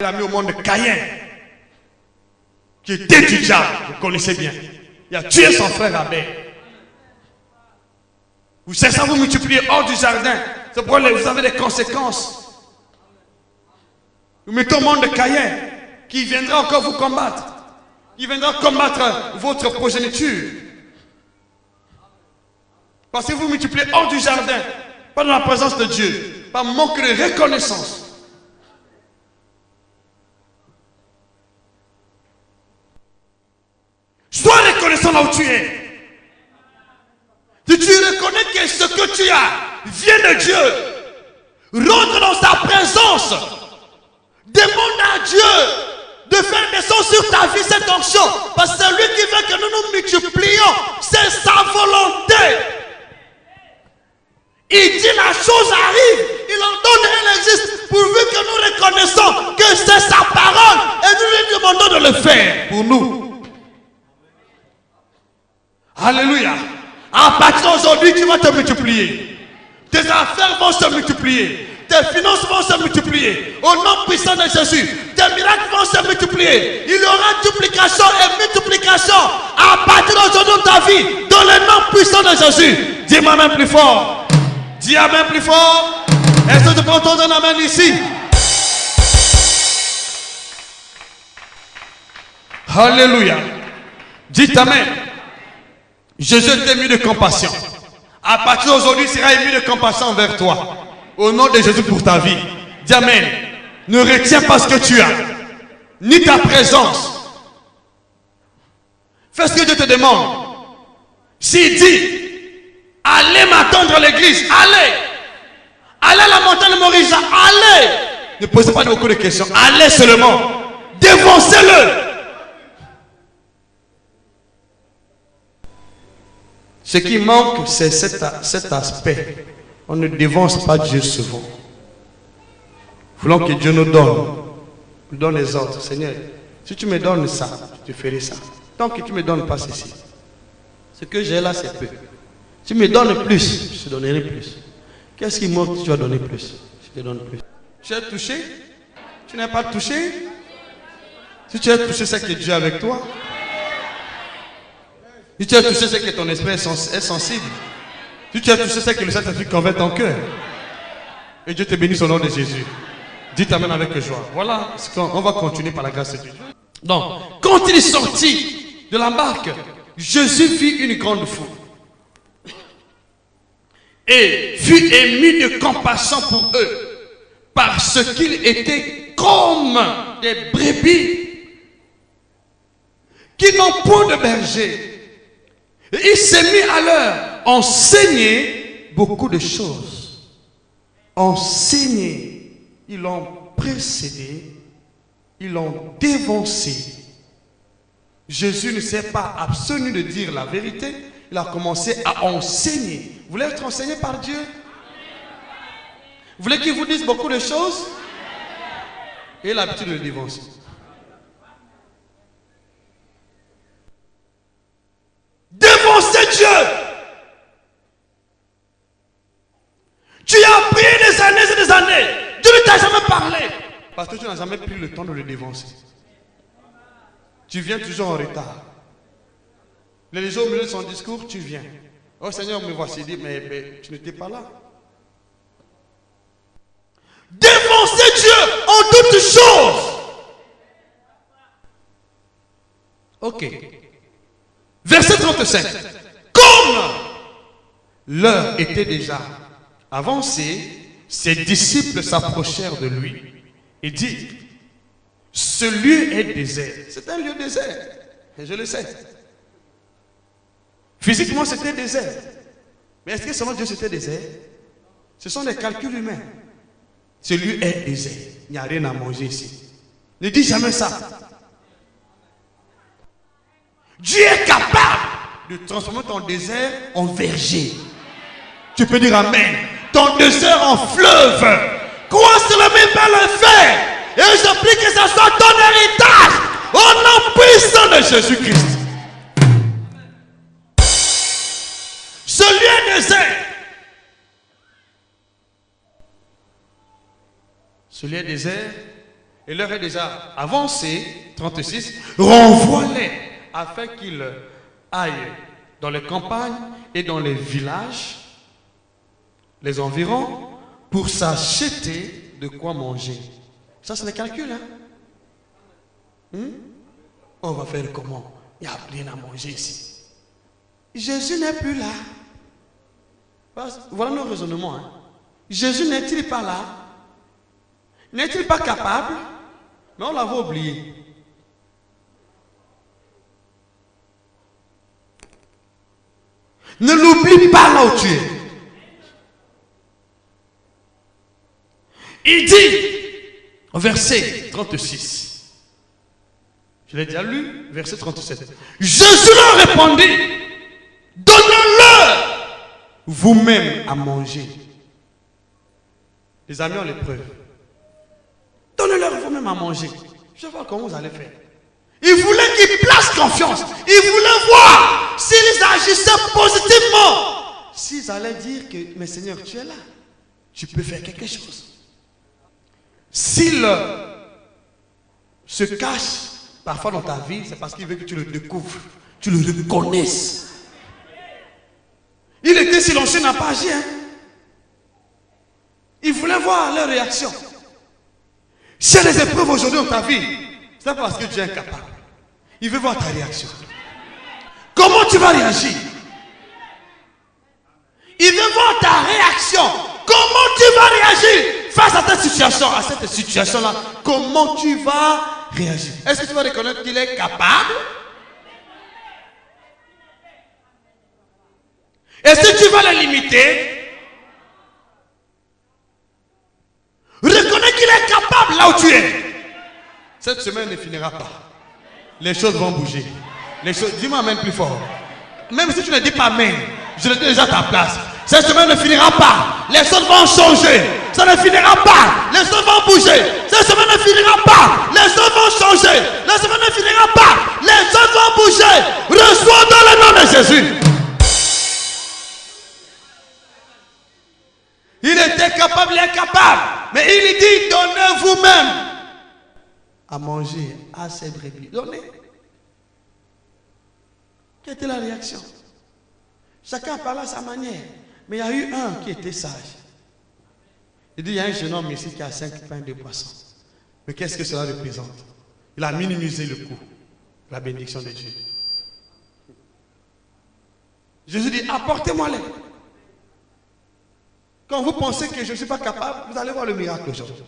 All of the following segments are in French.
Il a mis au monde Caïn, qui était du diable, vous connaissez bien. Il a tué son frère Abel. Vous cessez à vous multiplier hors du jardin. C'est pourquoi vous avez des conséquences. Vous mettez au monde Caïn, qui viendra encore vous combattre. Il viendra combattre votre progéniture. Parce que vous multipliez hors du jardin, pas dans la présence de Dieu, par manque de reconnaissance. Sois reconnaissant là où tu es. Si tu reconnais que ce que tu as vient de Dieu, rentre dans sa présence. Demande à Dieu de faire descendre sur ta vie cette onction. Parce que c'est lui qui veut que nous nous multiplions. C'est sa volonté. Il dit la chose arrive. Il en donne, elle existe. Pourvu que nous reconnaissons que c'est sa parole. Et nous lui demandons de le faire pour nous. Alléluia. À partir d'aujourd'hui, tu vas te multiplier. Tes affaires vont se multiplier. Tes finances vont se multiplier. Au nom puissant de Jésus, tes miracles vont se multiplier. Il y aura duplication et multiplication à partir d'aujourd'hui de ta vie. Dans le nom puissant de Jésus. Dis-moi même plus fort. Dis amen plus fort. Est-ce que tu peux entendre un amen ici? Alléluia. Dites amen. Jésus est ému de compassion. À partir d'aujourd'hui, il sera ému de compassion envers toi. Au nom de Jésus pour ta vie. Dis amen. Ne retiens pas ce que tu as, ni ta présence. Fais ce que Dieu te demande. S'il dit, allez m'attendre à l'église, allez. Allez à la montagne de Moria, allez. Ne posez pas beaucoup de questions. Allez seulement. Défoncez-le. Ce qui manque, c'est cet aspect. On ne dévance pas Dieu souvent. Voulons que Dieu nous donne les autres. Seigneur, si tu me donnes ça, je te ferai ça. Tant que tu ne me donnes pas ceci, ce que j'ai là, c'est peu. Si tu me donnes plus, je te donnerai plus. Qu'est-ce qui manque? Tu vas donner plus. Je te donne plus. Tu es touché? Tu n'es pas touché? Si tu es touché, c'est que Dieu est avec toi. Si tu es touché, c'est que ton esprit est sensible. Si tu es touché, c'est que le Saint-Esprit convainc ton cœur. Et Dieu te bénisse au nom de Jésus. Dites amen avec joie. Voilà, on va continuer par la grâce de Dieu. Donc, quand il est sorti de la barque, Jésus vit une grande foule. Et fut ému de compassion pour eux. Parce qu'ils étaient comme des brebis qui n'ont point de berger. Et il s'est mis à leur enseigner beaucoup de choses. Enseigner. Ils l'ont précédé. Ils l'ont dévancé. Jésus ne s'est pas abstenu de dire la vérité. Il a commencé à enseigner. Vous voulez être enseigné par Dieu? Vous voulez qu'il vous dise beaucoup de choses? Et l'habitude de le dévancer. Dévancer Dieu. Tu as prié des années et des années. Dieu ne t'a jamais parlé. Parce que tu n'as jamais pris le temps de le dévancer. Tu viens toujours en retard. Les jours au milieu de son discours, tu viens. Oh Seigneur, me voici dit, mais tu n'étais pas là. Dévancer Dieu en toutes choses. Ok. Verset 35. Comme l'heure était déjà avancée, ses disciples s'approchèrent de lui et dit, ce lieu est désert. C'est un lieu désert. Et je le sais. Physiquement, c'était désert. Mais est-ce que seulement Dieu c'était désert? Ce sont des calculs humains. Ce lieu est désert. Il n'y a rien à manger ici. Ne dis jamais ça. Dieu est capable de transformer ton désert en verger. Tu peux dire amen. Ton désert en fleuve. Crois sur le même va le faire. Et je prie que ce soit ton héritage. Au nom puissant de Jésus-Christ. Ce lieu désert. Ce lieu désert et l'heure est déjà avancée, 36, renvoie-les afin qu'ils aillent dans les campagnes et dans les villages, les environs, pour s'acheter de quoi manger. Ça, c'est le calcul, hein? On va faire comment? Il n'y a rien à manger ici. Jésus n'est plus là. Voilà nos raisonnements. Hein? Jésus n'est-il pas là? N'est-il pas capable? Mais on l'avait oublié. Ne l'oublie pas là où tu es. Il dit, au verset 36, je l'ai déjà lu, verset 37. Jésus leur répondit, donnez-leur vous-même à manger. Les amis ont l'épreuve. Donnez-leur vous-même à manger. Je vais voir comment vous allez faire. Il voulait qu'ils placent confiance. Il voulait voir s'ils agissaient positivement. S'ils allaient dire que, mais Seigneur, tu es là. Tu peux faire quelque chose. S'il se cache parfois dans ta vie, c'est parce qu'il veut que tu le découvres, tu le reconnaisses. Il était silencieux, n'a pas agi. Hein? Il voulait voir leur réaction. S'il y a des épreuves aujourd'hui dans ta vie, c'est pas parce que Dieu est incapable. Il veut voir ta réaction. Comment tu vas réagir? Il veut voir ta réaction. Comment tu vas réagir face à cette situation-là? Comment tu vas réagir? Est-ce que tu vas reconnaître qu'il est capable? Est-ce que tu vas le limiter? Reconnais qu'il est capable là où tu es. Cette semaine ne finira pas. Les choses vont bouger. Dis-moi amen plus fort. Même si tu ne dis pas amen, je le dis déjà à ta place. Cette semaine ne finira pas. Les choses vont changer. Ça ne finira pas. Les choses vont bouger. Cette semaine ne finira pas. Les choses vont changer. La semaine ne finira pas. Les choses vont bouger. Reçois dans le nom de Jésus. Il était capable, il est capable. Mais il dit, donnez vous-même à manger à ces brebis. Donnez. Quelle était la réaction? Chacun a parlé à sa manière. Mais il y a eu un qui était sage. Il dit, il y a un jeune homme ici qui a 5 pains de poisson. Mais qu'est-ce que cela représente? Il a minimisé le coût. La bénédiction de Dieu. Jésus dit, apportez-moi-les. Quand vous pensez que je ne suis pas capable, vous allez voir le miracle aujourd'hui.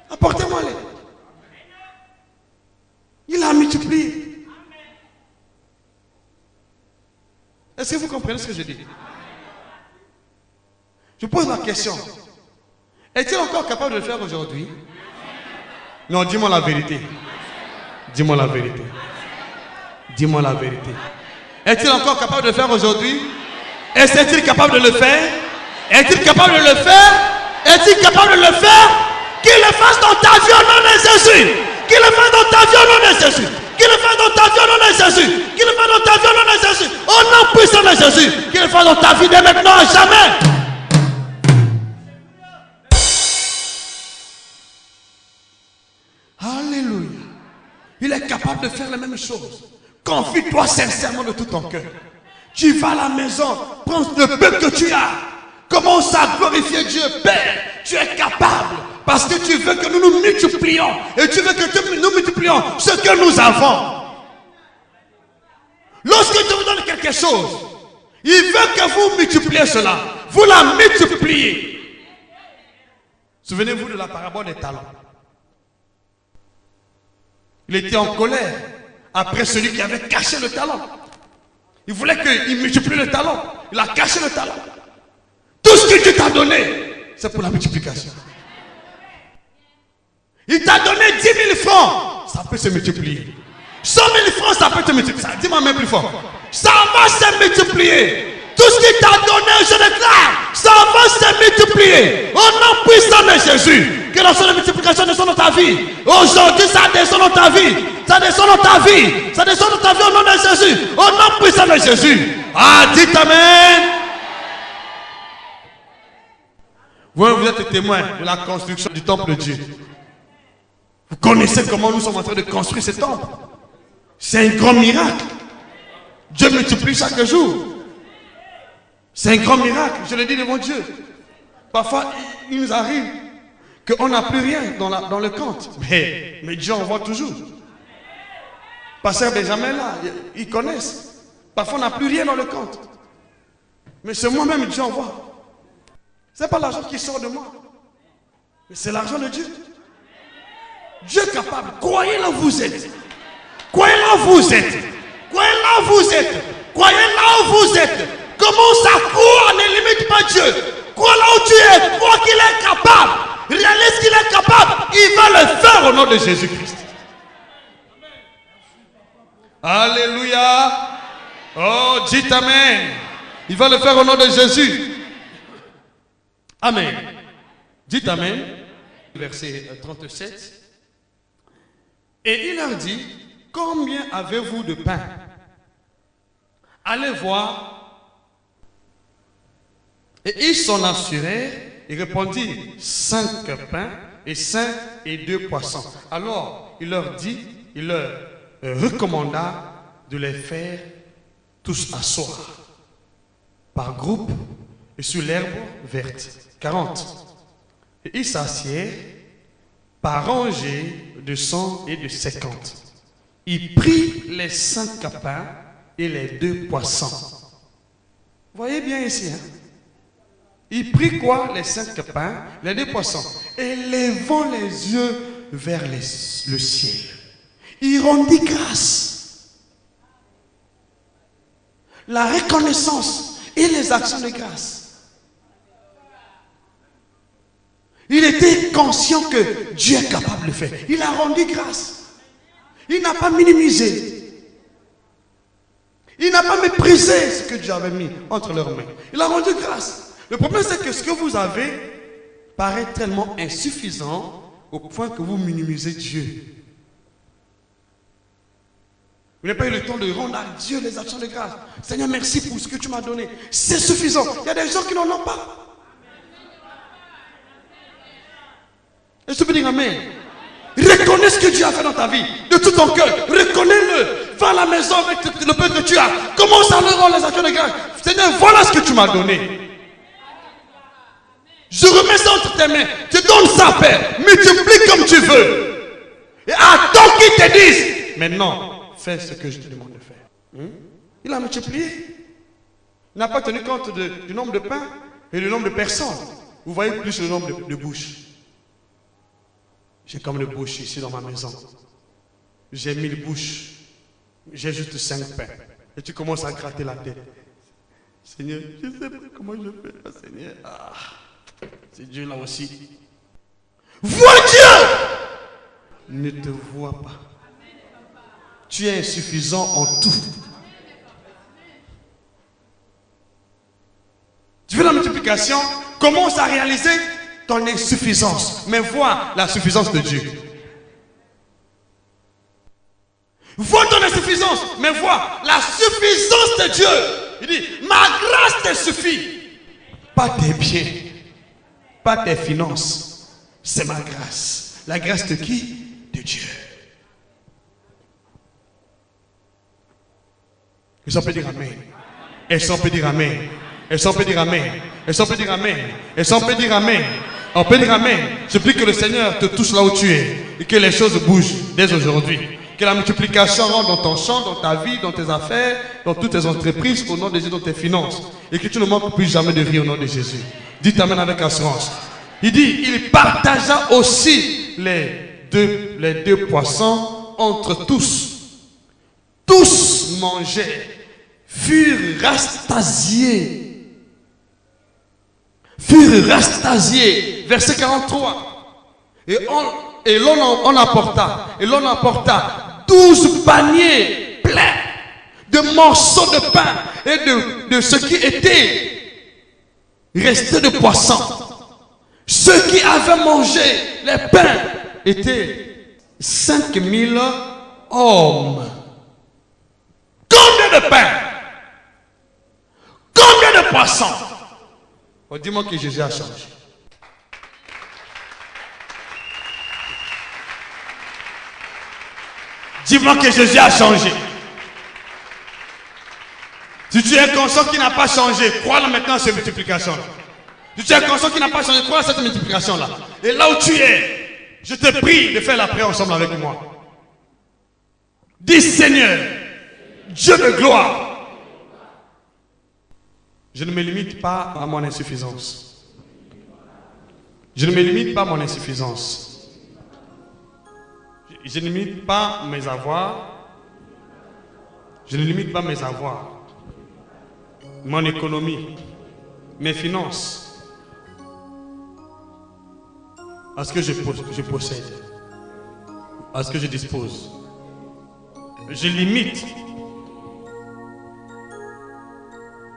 Apportez-moi-les. Il a multiplié. Est-ce que vous comprenez ce que je dis? Je pose la question. Est-il encore capable de le faire aujourd'hui? Non, dis-moi la vérité. Dis-moi la vérité. Dis-moi la vérité. Est-il encore capable de le faire aujourd'hui? Est-il capable de le faire? Est-il capable de le faire? Est-il capable de le faire? Qu'il le fasse dans ta vie au nom de Jésus. Qu'il le fasse dans ta vie au nom de Jésus. Qu'il le fasse dans ta vie au nom de Jésus. Qu'il le fasse dans ta vie au nom de Jésus. Au nom puissant de Jésus. Qu'il le fasse dans ta vie dès maintenant à jamais. Alléluia. Il est capable de faire la même chose. Confie-toi sincèrement de tout ton cœur. Tu vas à la maison, prends le peu que tu as. Commence à glorifier Dieu. Père, tu es capable. Parce que tu veux que nous nous multiplions. Et tu veux que nous multiplions ce que nous avons. Lorsque Dieu vous donne quelque chose, il veut que vous multipliez cela. Vous la multipliez. Souvenez-vous de la parabole des talents. Il était en colère après celui qui avait caché le talent. Il voulait qu'il multiplie le talent. Il a caché le talent. Tout ce que Dieu t'a donné, c'est pour la multiplication. Il t'a donné 10 000 francs, ça peut se multiplier. 100 000 francs, ça peut se multiplier. Dis-moi même plus fort. Ça va se multiplier. Tout ce qu'il t'a donné, je déclare, ça va se multiplier. Au nom puissant de Jésus. Que la seule multiplication descende dans ta vie. Aujourd'hui, ça descend dans ta vie. Ça descend dans ta vie. Ça descend dans ta vie au nom de Jésus. Au nom puissant de Jésus. Ah, dites amen. Vous êtes témoin de la construction du temple de Dieu. Vous connaissez comment nous sommes en train de construire ce temple. C'est un grand miracle. Dieu multiplie chaque jour. C'est un grand miracle, je le dis devant Dieu. Parfois, il nous arrive qu'on n'a plus rien dans le compte. Mais Dieu envoie toujours. Pasteur Benjamin là, ils connaissent. Parfois, on n'a plus rien dans le compte. Mais c'est moi-même, Dieu envoie. Ce n'est pas l'argent qui sort de moi. Mais c'est l'argent de Dieu. Dieu est capable. Croyez là où vous êtes. Croyez là où vous êtes. Croyez là où vous êtes. Croyez là où vous êtes. Commence à croire, ne limite pas Dieu. Crois là où tu es. Crois qu'il est capable. Réalise qu'il est capable. Il va le faire au nom de Jésus-Christ. Alléluia. Oh, dites Amen. Il va le faire au nom de Jésus. Amen. Dites Amen. Verset 37. Et il leur dit, combien avez-vous de pain? Allez voir. Et ils s'en assurèrent et répondirent 5 pains et 5 et 2 poissons. Alors il leur dit, il leur recommanda de les faire tous asseoir par groupe et sur l'herbe verte. 40. Et ils s'assièrent par rangées de 100 et de 50. Il prit les 5 pains et les 2 poissons. Vous voyez bien ici, hein? Il prit quoi? Les 5 pains, les 2 poissons. Et levant les yeux vers le ciel, il rendit grâce. La reconnaissance et les actions de grâce. Il était conscient que Dieu est capable de le faire. Il a rendu grâce. Il n'a pas minimisé. Il n'a pas méprisé ce que Dieu avait mis entre leurs mains. Il a rendu grâce. Le problème, c'est que ce que vous avez paraît tellement insuffisant au point que vous minimisez Dieu. Vous n'avez pas eu le temps de rendre à Dieu les actions de grâce. Seigneur, merci pour ce que tu m'as donné. C'est suffisant. Il y a des gens qui n'en ont pas. Est-ce que tu peux dire Amen? Reconnais ce que Dieu a fait dans ta vie, de tout ton cœur. Reconnais-le. Va à la maison avec le peu que tu as. Commence à leur rendre les actions de grâce. Seigneur, voilà ce que tu m'as donné. Je remets ça entre tes mains. Tu donnes ça, Père. Multiplie comme tu veux. Et attends qu'il te dise. Maintenant, fais ce que je te demande de faire. Il a multiplié. Il n'a pas tenu compte du nombre de pains et du nombre de personnes. Vous voyez plus le nombre de bouches. J'ai comme de bouches ici dans ma maison. J'ai 1000 bouches. J'ai juste 5 pains. Et tu commences à gratter la tête. Seigneur, je ne sais pas comment je fais. Seigneur, c'est Dieu là aussi. Vois Dieu! Ne te vois pas. Tu es insuffisant en tout. Tu veux la multiplication? Commence à réaliser ton insuffisance. Mais vois la suffisance de Dieu. Vois ton insuffisance, mais vois la suffisance de Dieu. Il dit, ma grâce te suffit. Pas tes biens, pas tes finances. C'est ma grâce. La grâce de qui? De Dieu. Et ça peut dire Amen. Et ça peut dire Amen. Et ça peut dire Amen. Et ça peut dire Amen. Et ça peut dire Amen. On peut dire Amen. Je prie que le Seigneur te touche là où tu es. Et que les choses bougent dès aujourd'hui. Que la multiplication rentre dans ton champ, dans ta vie, dans tes affaires, dans toutes tes entreprises, au nom de Jésus, dans tes finances. Et que tu ne manques plus jamais de rien au nom de Jésus. Dites Amen avec assurance. Il dit, il partagea aussi les deux poissons entre tous. Tous mangeaient, furent rastasiés. Verset 43. Et l'on apporta 12 paniers pleins de morceaux de pain et de ce qui était resté de poisson. Ceux qui avaient mangé les pains étaient 5000 hommes. Combien de pain? Combien de poissons? Oh, dis-moi que Jésus a changé. Dis-moi que Jésus a changé. Si tu es conscient qu'il n'a pas changé, crois-le maintenant à cette multiplication. Si tu es conscient qu'il n'a pas changé, crois à cette multiplication-là. Et là où tu es, je te prie de faire la prière ensemble avec moi. Dis Seigneur, Dieu de gloire. Je ne me limite pas à mon insuffisance. Je ne me limite pas à mon insuffisance. Je ne limite pas mes avoirs. Je ne limite pas mes avoirs. Mon économie, mes finances, à ce que je possède, à ce que je dispose. Je limite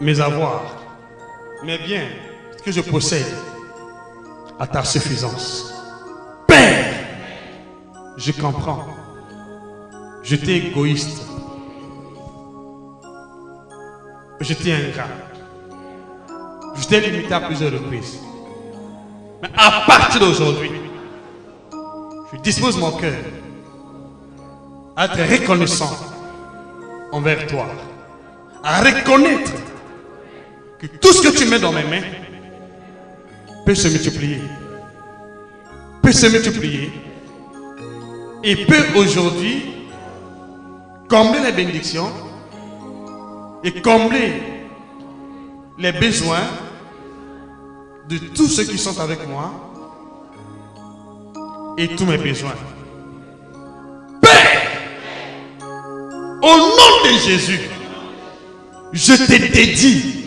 mes avoirs, mes biens, ce que je possède, à ta suffisance. Père, je comprends. J'étais égoïste. J'étais ingrat. J'étais limité à plusieurs reprises. Mais à partir d'aujourd'hui, je dispose mon cœur à être reconnaissant envers toi. À reconnaître que tout ce que tu mets dans mes mains peut se multiplier. Peut se multiplier. Et peut aujourd'hui combler les bénédictions et combler les besoins de tous ceux qui sont avec moi et tous mes besoins. Père, au nom de Jésus, je te dédie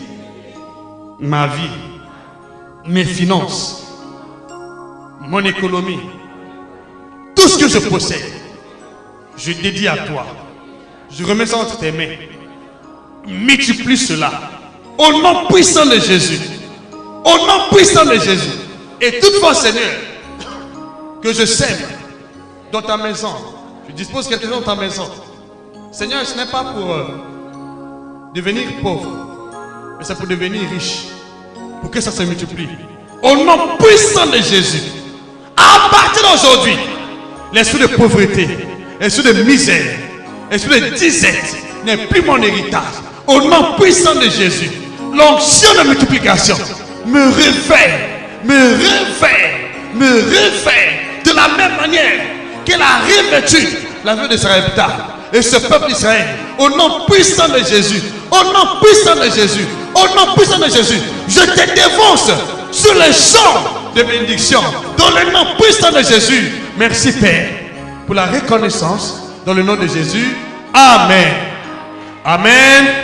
ma vie, mes finances, mon économie, tout ce que je possède. Je dédie à toi. Je remets ça entre tes mains. Multiplie cela. Au nom puissant de Jésus. Au nom puissant de Jésus. Et toutefois, Seigneur, que je sème dans ta maison. Je dispose quelque chose dans ta maison. Seigneur, ce n'est pas pour devenir pauvre, mais c'est pour devenir riche. Pour que ça se multiplie. Au nom puissant de Jésus. À partir d'aujourd'hui, l'esprit de pauvreté, l'esprit de misère, l'esprit de disette n'est plus mon héritage. Au nom puissant de Jésus, l'onction de multiplication me réveille de la même manière qu'elle a revêtu la vie de Sarepta et ce peuple d'Israël. Au nom puissant de Jésus, au nom puissant de Jésus, au nom puissant de Jésus, je te dévance sur les champs de bénédiction dans le nom puissant de Jésus. Merci Père pour la reconnaissance dans le nom de Jésus. Amen. Amen.